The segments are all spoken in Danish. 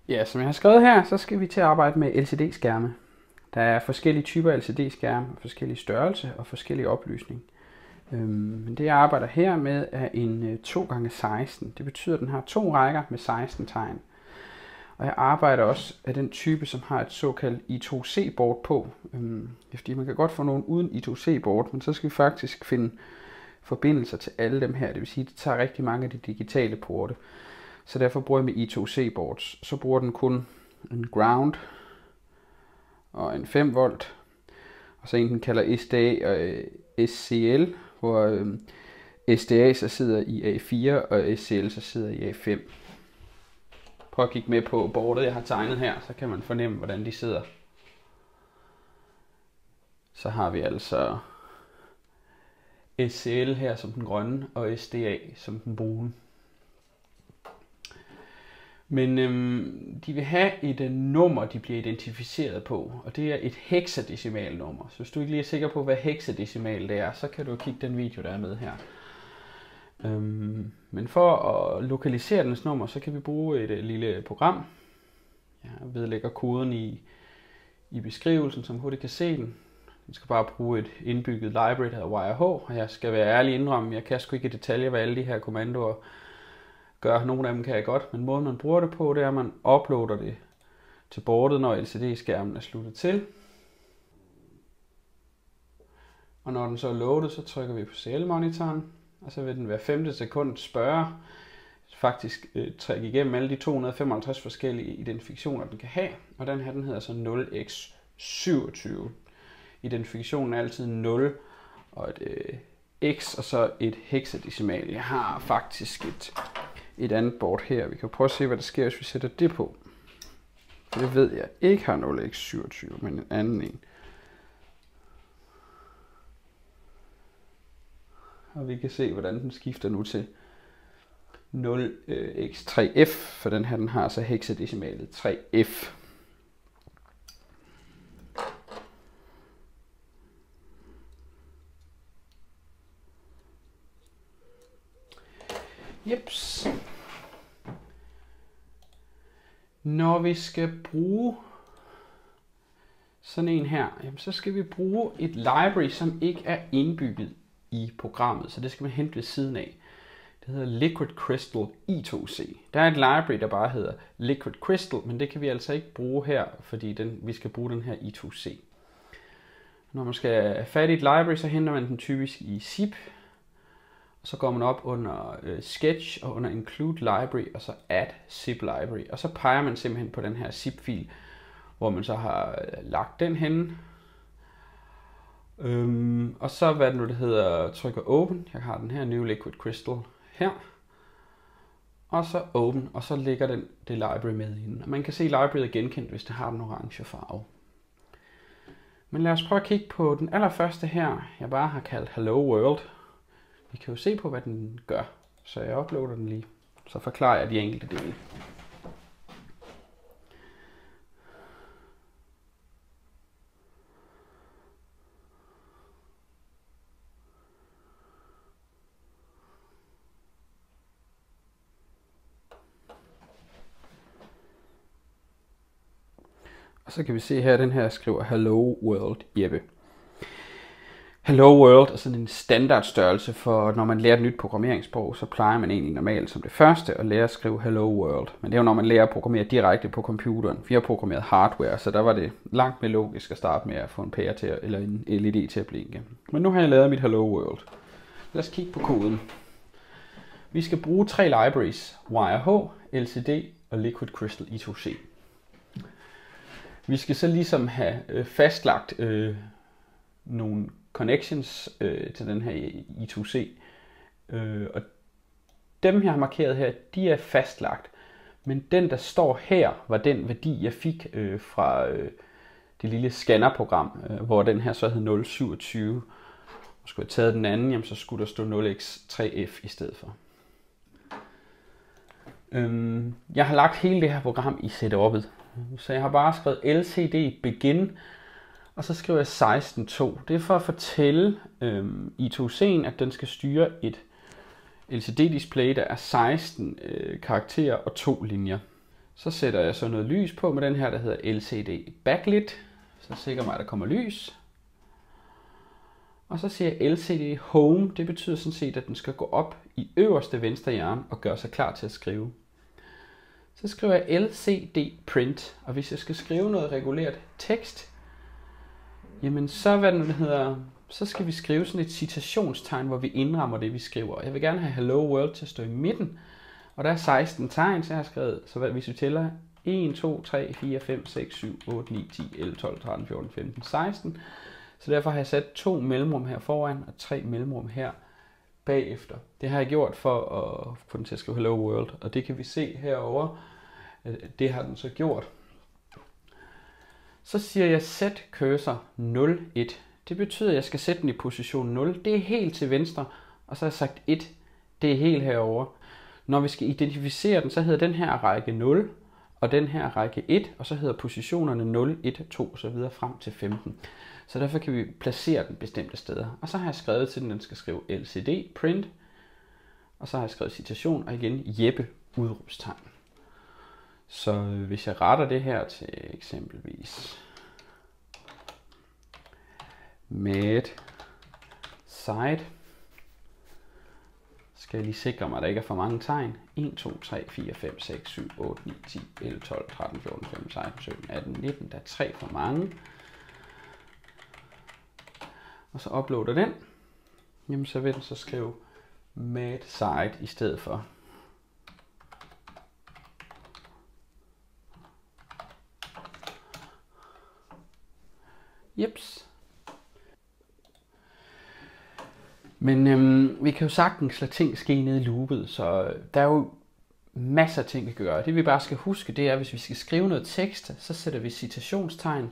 Ja, som jeg har skrevet her, så skal vi til at arbejde med LCD-skærme. Der er forskellige typer LCD-skærme, forskellige størrelse og forskellige opløsning. Men det jeg arbejder her med er en 2x16. Det betyder, at den har 2 rækker med 16 tegn. Og jeg arbejder også af den type, som har et såkaldt I2C-board på. Fordi man kan godt få nogen uden I2C-board, men så skal vi faktisk finde forbindelser til alle dem her. Det vil sige, at det tager rigtig mange af de digitale porte. Så derfor bruger jeg med I2C-boards. Så bruger den kun en ground og en 5 volt. Og så en, den kalder SDA og SCL, hvor SDA så sidder i A4, og SCL så sidder i A5. Prøv at kigge med på boardet, jeg har tegnet her, så kan man fornemme, hvordan de sidder. Så har vi altså SCL her som den grønne, og SDA som den brune. Men de vil have et nummer, de bliver identificeret på, og det er et hexadecimal nummer. Så hvis du ikke lige er sikker på, hvad hexadecimal det er, så kan du kigge den video, der er med her. Men for at lokalisere dens nummer, så kan vi bruge et lille program. Jeg vedlægger koden i beskrivelsen, som hurtigt kan se den. Vi skal bare bruge et indbygget library, der hedder YH, og jeg skal være ærlig indrømme, jeg kan sgu ikke i detaljer, hvad alle de her kommandoer gør. Nogle af dem kan jeg godt, men måden man bruger det på, det er, at man uploader det til boardet, når LCD-skærmen er sluttet til. Og når den så er loadet, så trykker vi på CL-monitoren, og så vil den hver 5. sekund spørge, faktisk trække igennem alle de 255 forskellige identifikationer, den kan have. Og den her, den hedder så 0x27. Identifikationen er altid 0 og et x, og så et hexadecimal. Jeg har faktisk et andet board her. Vi kan prøve at se, hvad der sker, hvis vi sætter det på. For det ved jeg ikke har 0x27, men en anden en. Og vi kan se, hvordan den skifter nu til 0x3f, for den her, den har så hexadecimalet 3f. Jeps. Når vi skal bruge sådan en her, jamen så skal vi bruge et library, som ikke er indbygget i programmet, så det skal man hente ved siden af. Det hedder Liquid Crystal I2C. Der er et library, der bare hedder Liquid Crystal, men det kan vi altså ikke bruge her, fordi vi skal bruge den her I2C. Når man skal have fat i et library, så henter man den typisk i zip, og så går man op under Sketch og under Include Library, og så Add Zip Library, og så peger man simpelthen på den her zip-fil, hvor man så har lagt den henne. Og så hvad det nu det hedder, trykker Open. Jeg har den her New Liquid Crystal her. Og så Open, og så ligger det library med inde. Og man kan se, at libraryet er genkendt, hvis det har den orange farve. Men lad os prøve at kigge på den allerførste her, jeg bare har kaldt Hello World. Vi kan jo se på, hvad den gør. Så jeg uploader den lige. Så forklarer jeg de enkelte dele. Og så kan vi se her, at den her skriver Hello World Jeppe. Hello World er sådan en standardstørrelse for, når man lærer et nyt programmeringssprog, så plejer man egentlig normalt som det første at lære at skrive Hello World. Men det er jo, når man lærer at programmere direkte på computeren. Vi har programmeret hardware, så der var det langt mere logisk at starte med at få en pære til, eller en LED til at blinke. Men nu har jeg lavet mit Hello World. Lad os kigge på koden. Vi skal bruge 3 libraries: YH, LCD og Liquid Crystal I2C. Vi skal så ligesom have fastlagt nogle connections til den her I2C. Og dem, jeg har markeret her, de er fastlagt. Men den, der står her, var den værdi, jeg fik fra det lille scannerprogram, hvor den her så hed 027. Og skulle jeg taget den anden, jamen, så skulle der stå 0x3f i stedet for. Jeg har lagt hele det her program i setup'et. Så jeg har bare skrevet LCD begin, og så skriver jeg 16.2. Det er for at fortælle I2C'en, at den skal styre et LCD-display, der er 16 karakterer og 2 linjer. Så sætter jeg så noget lys på med den her, der hedder LCD Backlit. Så sikrer mig, at der kommer lys. Og så siger jeg LCD Home. Det betyder sådan set, at den skal gå op i øverste venstre hjørne og gøre sig klar til at skrive. Så skriver jeg LCD Print. Og hvis jeg skal skrive noget regulært tekst, jamen så skal vi skrive sådan et citationstegn, hvor vi indrammer det, vi skriver. Jeg vil gerne have Hello World til at stå i midten. Og der er 16 tegn, så jeg har skrevet, så hvis vi tæller 1, 2, 3, 4, 5, 6, 7, 8, 9, 10, 11, 12, 13, 14, 15, 16. Så derfor har jeg sat 2 mellemrum her foran og 3 mellemrum her bagefter. Det har jeg gjort for at få den til at skrive Hello World, og det kan vi se herovre. Det har den så gjort. Så siger jeg set cursor 0, 1. Det betyder, at jeg skal sætte den i position 0. Det er helt til venstre, og så har jeg sagt 1. Det er helt herovre. Når vi skal identificere den, så hedder den her række 0, og den her række 1, og så hedder positionerne 0, 1, 2 og så videre frem til 15. Så derfor kan vi placere den bestemte steder. Og så har jeg skrevet til den skal skrive LCD Print, og så har jeg skrevet citation, og igen Jeppe udråbstegn. Så hvis jeg retter det her til eksempelvis med side, skal jeg lige sikre mig, at der ikke er for mange tegn. 1, 2, 3, 4, 5, 6, 7, 8, 9, 10, 11, 12, 13, 14, 15, 16, 17, 18, 19. Der er 3 for mange. Og så uploader den. Jamen så vil den så skrive med side i stedet for. Jeps. Men vi kan jo sagtens lade ting ske nede i loopet, så der er jo masser af ting, vi kan gøre. Det vi bare skal huske, det er, at hvis vi skal skrive noget tekst, så sætter vi citationstegn.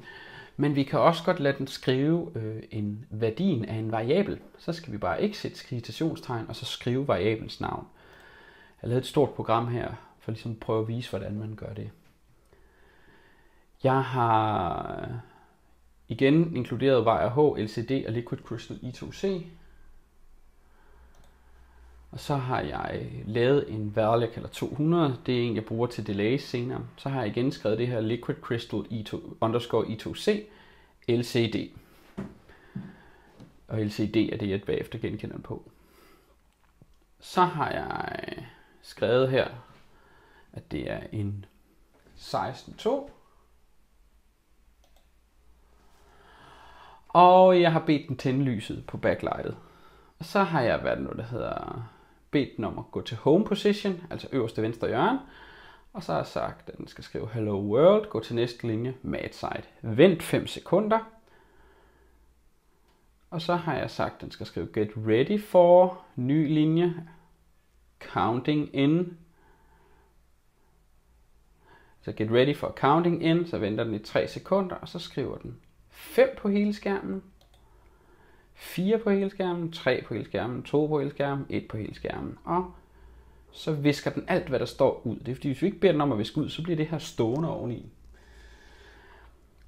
Men vi kan også godt lade den skrive en værdien af en variabel. Så skal vi bare ikke sætte citationstegn, og så skrive variablens navn. Jeg har lavet et stort program her, for ligesom at prøve at vise, hvordan man gør det. Jeg har igen inkluderet WireH, LCD og Liquid Crystal I2C. Og så har jeg lavet en value, jeg kalder 200. Det er en, jeg bruger til delays senere. Så har jeg igen skrevet det her Liquid Crystal I2C LCD. Og LCD er det, jeg bagefter genkender den på. Så har jeg skrevet her, at det er en 16.2. Og jeg har bedt den tænde lyset på backlightet. Og så har jeg bedt den om at gå til home position, altså øverste venstre hjørne. Og så har jeg sagt, at den skal skrive Hello World, gå til næste linje, mat side. Vent 5 sekunder. Og så har jeg sagt, at den skal skrive get ready for, ny linje, counting in. Så get ready for counting in, så venter den i 3 sekunder, og så skriver den 5 på hele skærmen, 4 på hele skærmen, 3 på hele skærmen, 2 på hele skærmen, 1 på hele skærmen. Og så visker den alt, hvad der står ud. Det er fordi, hvis vi ikke beder den om at viske ud, så bliver det her stående oveni.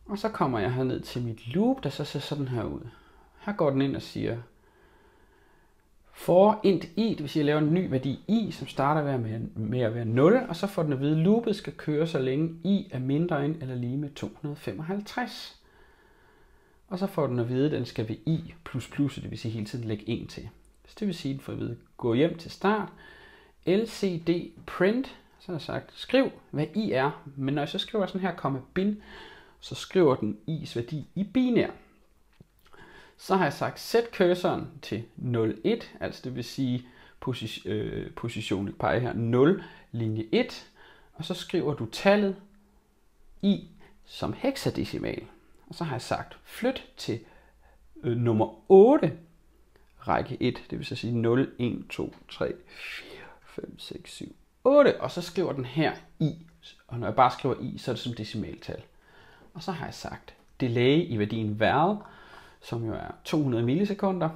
Og så kommer jeg herned til mit loop, der så ser sådan her ud. Her går den ind og siger, for int i, det vil sige, at jeg laver en ny værdi i, som starter med at være 0, og så får den at vide, at loopet skal køre, så længe i er mindre end eller lige med 255. Og så får den at vide, at den skal ved i plus plus, det vil sige hele tiden lægge 1 til. Så det vil sige, at den får at vide, gå hjem til start, LCD print, så har jeg sagt, skriv hvad i er, men når jeg så skriver sådan her, komma bin, så skriver den i's værdi i binær. Så har jeg sagt, sæt cursoren til 0,1, altså det vil sige position, jeg peger her, 0, linje 1, og så skriver du tallet i som hexadecimal. Og så har jeg sagt, flyt til nummer 8, række 1, det vil så sige 0, 1, 2, 3, 4, 5, 6, 7, 8, og så skriver den her i, og når jeg bare skriver i, så er det som decimaltal. Og så har jeg sagt, delay i værdien val, som jo er 200 millisekunder.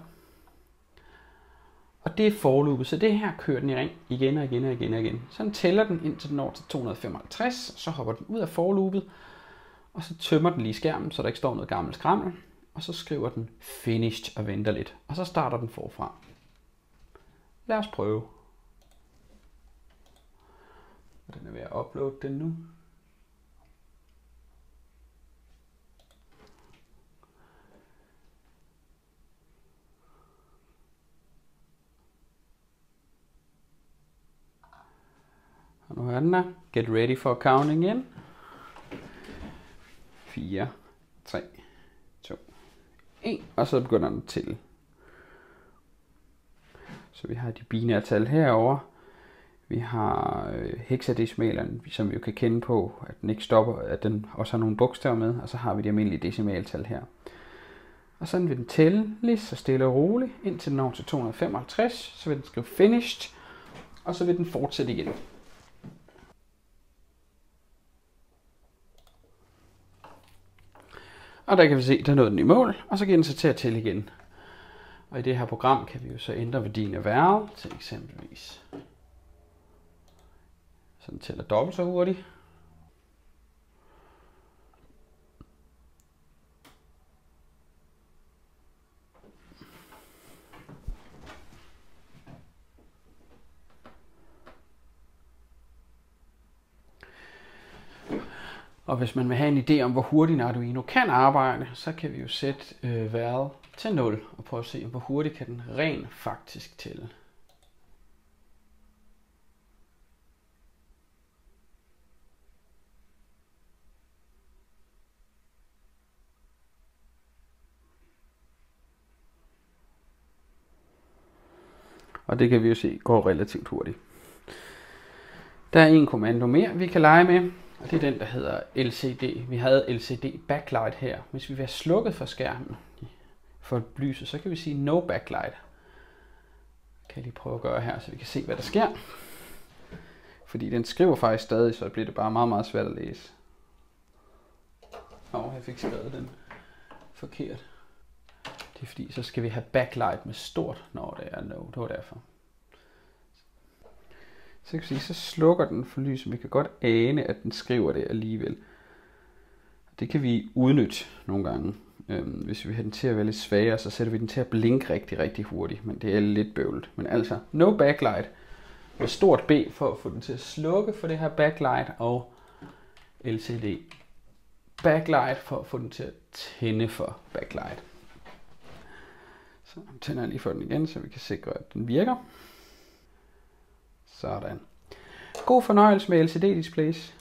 Og det er forloopet, så det her kører den i ring igen og igen og igen og igen. Så den tæller den indtil den når til 255, så hopper den ud af forloopet, og så tømmer den lige skærmen, så der ikke står noget gammelt skrammel. Og så skriver den finished og venter lidt, og så starter den forfra. Lad os prøve. Og den er ved at uploade den nu. Og nu er den der. Get ready for counting in. 4, 3, 2, 1. Og så begynder den at tælle. Så vi har de binære tal herovre. Vi har hexadecimalerne, som vi jo kan kende på, at den ikke stopper, at den også har nogle bogstaver med. Og så har vi de almindelige decimaltal her. Og sådan vil den tælle lige så stille og roligt, indtil den når til 255. Så vil den skrive finished, og så vil den fortsætte igen. Og der kan vi se, der nåede den i mål, og så giver den sig til at tælle igen. Og i det her program kan vi jo så ændre værdien af val til eksempelvis. Så den tæller dobbelt så hurtigt. Og hvis man vil have en idé om, hvor hurtigt en Arduino kan arbejde, så kan vi jo sætte val til 0 og prøve at se, hvor hurtigt kan den rent faktisk tælle. Og det kan vi jo se går relativt hurtigt. Der er en kommando mere, vi kan lege med. Og det er den, der hedder LCD. Vi havde LCD backlight her. Hvis vi vil have slukket for skærmen for lyset, så kan vi sige no backlight. Kan jeg lige prøve at gøre her, så vi kan se, hvad der sker. Fordi den skriver faktisk stadig, så bliver det bare meget, meget svært at læse. Jeg fik skrevet den forkert. Det er fordi, så skal vi have backlight med stort, når det er no. Det var derfor. Så kan vi sige, så slukker den for lyset. Vi kan godt ane, at den skriver det alligevel. Det kan vi udnytte nogle gange. Hvis vi vil have den til at være lidt svagere, så sætter vi den til at blinke rigtig, rigtig hurtigt. Men det er lidt bøvlet. Men altså, no backlight med stort B for at få den til at slukke for det her backlight. Og LCD backlight for at få den til at tænde for backlight. Så tænder jeg lige for den igen, så vi kan sikre, at den virker. Sådan. God fornøjelse med LCD-displays.